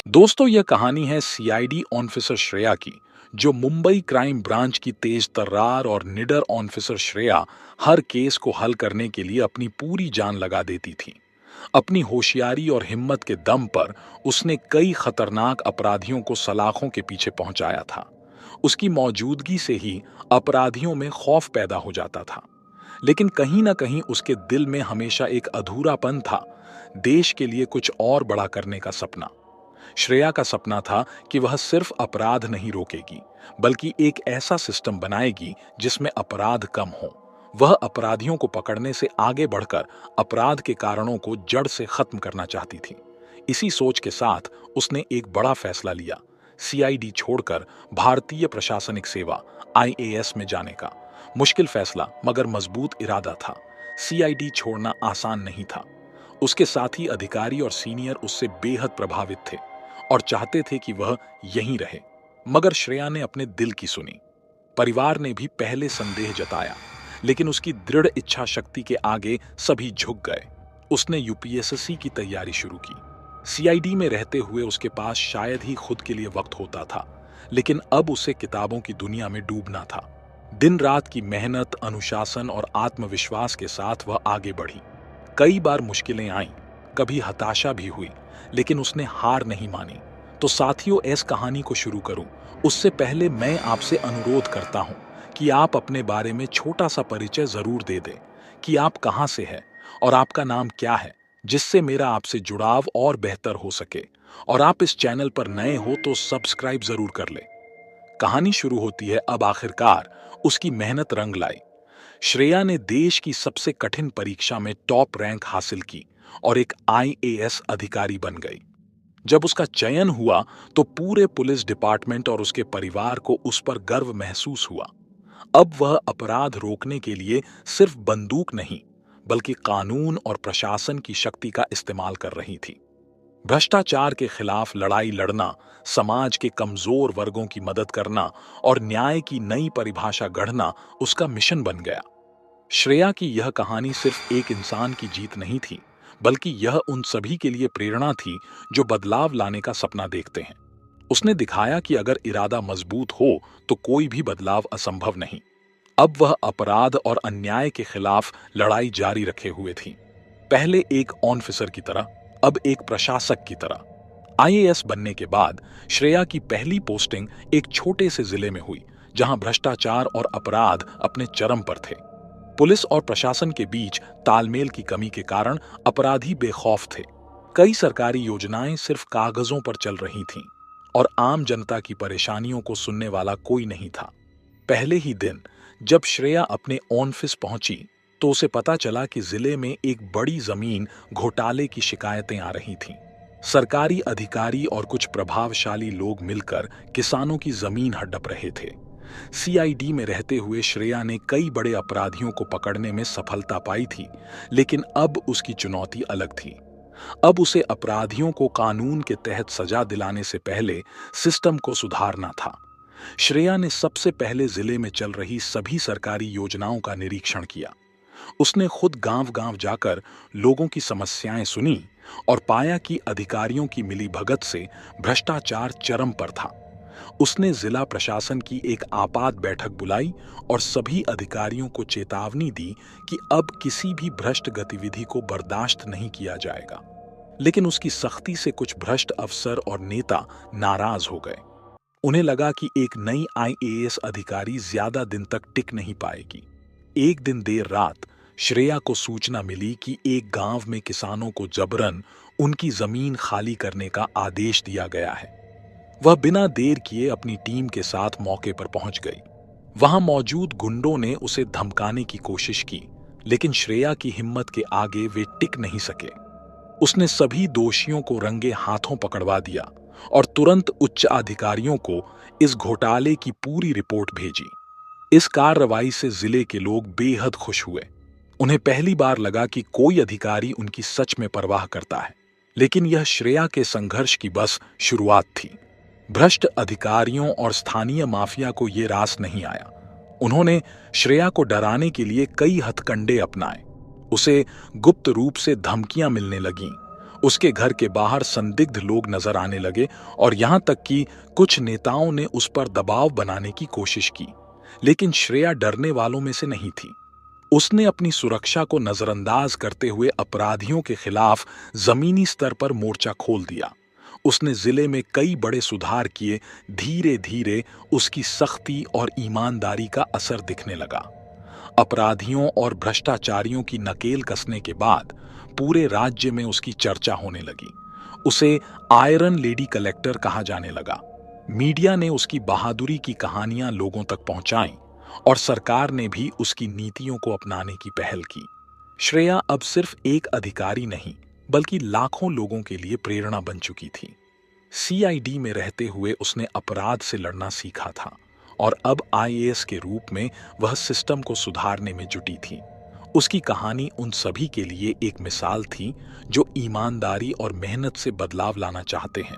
दोस्तों, यह कहानी है सीआईडी ऑफिसर श्रेया की, जो मुंबई क्राइम ब्रांच की तेज तर्रार और निडर ऑफिसर श्रेया हर केस को हल करने के लिए अपनी पूरी जान लगा देती थी। अपनी होशियारी और हिम्मत के दम पर उसने कई खतरनाक अपराधियों को सलाखों के पीछे पहुंचाया था। उसकी मौजूदगी से ही अपराधियों में खौफ पैदा हो जाता था, लेकिन कहीं ना कहीं उसके दिल में हमेशा एक अधूरापन था, देश के लिए कुछ और बड़ा करने का सपना। श्रेया का सपना था कि वह सिर्फ अपराध नहीं रोकेगी, बल्कि एक ऐसा सिस्टम बनाएगी जिसमें अपराध कम हो। वह अपराधियों को पकड़ने से आगे बढ़कर अपराध के कारणों को जड़ से खत्म करना चाहती थी। इसी सोच के साथ उसने एक बड़ा फैसला लिया, सीआईडी छोड़कर भारतीय प्रशासनिक सेवा आईएएस में जाने का। मुश्किल फैसला मगर मजबूत इरादा था। सीआईडी छोड़ना आसान नहीं था। उसके साथी अधिकारी और सीनियर उससे बेहद प्रभावित थे और चाहते थे कि वह यहीं रहे। मगर श्रेया ने अपने दिल की सुनी। परिवार ने भी पहले संदेह जताया, लेकिन उसकी दृढ़ इच्छा शक्ति के आगे सभी झुक गए। उसने यूपीएससी की तैयारी शुरू की। सीआईडी में रहते हुए उसके पास शायद ही खुद के लिए वक्त होता था, लेकिन अब उसे किताबों की दुनिया में डूबना था। दिन रात की मेहनत, अनुशासन और आत्मविश्वास के साथ वह आगे बढ़ी। कई बार मुश्किलें आईं, कभी हताशा भी हुई, लेकिन उसने हार नहीं मानी। तो साथियों, इस कहानी को शुरू करूं उससे पहले मैं आपसे अनुरोध करता हूं कि आप अपने बारे में छोटा सा परिचय जरूर दे दें, कि आप कहां से हैं और आपका नाम क्या है, जिससे मेरा आपसे जुड़ाव और बेहतर हो सके। और आप इस चैनल पर नए हो तो सब्सक्राइब जरूर कर ले। कहानी शुरू होती है। अब आखिरकार उसकी मेहनत रंग लाई। श्रेया ने देश की सबसे कठिन परीक्षा में टॉप रैंक हासिल की और एक आईएएस अधिकारी बन गई। जब उसका चयन हुआ तो पूरे पुलिस डिपार्टमेंट और उसके परिवार को उस पर गर्व महसूस हुआ। अब वह अपराध रोकने के लिए सिर्फ बंदूक नहीं, बल्कि कानून और प्रशासन की शक्ति का इस्तेमाल कर रही थी। भ्रष्टाचार के खिलाफ लड़ाई लड़ना, समाज के कमजोर वर्गों की मदद करना और न्याय की नई परिभाषा गढ़ना उसका मिशन बन गया। श्रेया की यह कहानी सिर्फ एक इंसान की जीत नहीं थी, बल्कि यह उन सभी के लिए प्रेरणा थी जो बदलाव लाने का सपना देखते हैं। उसने दिखाया कि अगर इरादा मजबूत हो तो कोई भी बदलाव असंभव नहीं। अब वह अपराध और अन्याय के खिलाफ लड़ाई जारी रखे हुए थी। पहले एक ऑफिसर की तरह, अब एक प्रशासक की तरह। आईएएस बनने के बाद श्रेया की पहली पोस्टिंग एक छोटे से जिले में हुई, जहां भ्रष्टाचार और अपराध अपने चरम पर थे। पुलिस और प्रशासन के बीच तालमेल की कमी के कारण अपराधी बेखौफ थे। कई सरकारी योजनाएं सिर्फ कागजों पर चल रही थीं और आम जनता की परेशानियों को सुनने वाला कोई नहीं था। पहले ही दिन जब श्रेया अपने ऑफिस पहुंची तो उसे पता चला कि जिले में एक बड़ी जमीन घोटाले की शिकायतें आ रही थीं। सरकारी अधिकारी और कुछ प्रभावशाली लोग मिलकर किसानों की जमीन हड़प रहे थे। सीआईडी में रहते हुए श्रेया ने कई बड़े अपराधियों को पकड़ने में सफलता पाई थी, लेकिन अब उसकी चुनौती अलग थी। अब उसे अपराधियों को कानून के तहत सजा दिलाने से पहले सिस्टम को सुधारना था। श्रेया ने सबसे पहले जिले में चल रही सभी सरकारी योजनाओं का निरीक्षण किया। उसने खुद गांव-गांव जाकर लोगों की समस्याएं सुनी और पाया कि अधिकारियों की मिलीभगत से भ्रष्टाचार चरम पर था। उसने जिला प्रशासन की एक आपात बैठक बुलाई और सभी अधिकारियों को चेतावनी दी कि अब किसी भी भ्रष्ट गतिविधि को बर्दाश्त नहीं किया जाएगा। लेकिन उसकी सख्ती से कुछ भ्रष्ट अफसर और नेता नाराज हो गए। उन्हें लगा कि एक नई आईएएस अधिकारी ज्यादा दिन तक टिक नहीं पाएगी। एक दिन देर रात श्रेया को सूचना मिली कि एक गांव में किसानों को जबरन उनकी जमीन खाली करने का आदेश दिया गया है। वह बिना देर किए अपनी टीम के साथ मौके पर पहुंच गई। वहां मौजूद गुंडों ने उसे धमकाने की कोशिश की, लेकिन श्रेया की हिम्मत के आगे वे टिक नहीं सके। उसने सभी दोषियों को रंगे हाथों पकड़वा दिया और तुरंत उच्च अधिकारियों को इस घोटाले की पूरी रिपोर्ट भेजी। इस कार्रवाई से जिले के लोग बेहद खुश हुए। उन्हें पहली बार लगा कि कोई अधिकारी उनकी सच में परवाह करता है। लेकिन यह श्रेया के संघर्ष की बस शुरुआत थी। भ्रष्ट अधिकारियों और स्थानीय माफिया को ये रास नहीं आया। उन्होंने श्रेया को डराने के लिए कई हथकंडे अपनाए। उसे गुप्त रूप से धमकियां मिलने लगीं। उसके घर के बाहर संदिग्ध लोग नजर आने लगे और यहां तक कि कुछ नेताओं ने उस पर दबाव बनाने की कोशिश की, लेकिन श्रेया डरने वालों में से नहीं थी। उसने अपनी सुरक्षा को नजरअंदाज करते हुए अपराधियों के खिलाफ जमीनी स्तर पर मोर्चा खोल दिया। उसने जिले में कई बड़े सुधार किए। धीरे धीरे उसकी सख्ती और ईमानदारी का असर दिखने लगा। अपराधियों और भ्रष्टाचारियों की नकेल कसने के बाद पूरे राज्य में उसकी चर्चा होने लगी। उसे आयरन लेडी कलेक्टर कहा जाने लगा। मीडिया ने उसकी बहादुरी की कहानियां लोगों तक पहुंचाईं और सरकार ने भी उसकी नीतियों को अपनाने की पहल की। श्रेया अब सिर्फ एक अधिकारी नहीं, बल्कि लाखों लोगों के लिए प्रेरणा बन चुकी थी। सीआईडी में रहते हुए उसने अपराध से लड़ना सीखा था और अब आईएएस के रूप में वह सिस्टम को सुधारने में जुटी थी। उसकी कहानी उन सभी के लिए एक मिसाल थी जो ईमानदारी और मेहनत से बदलाव लाना चाहते हैं।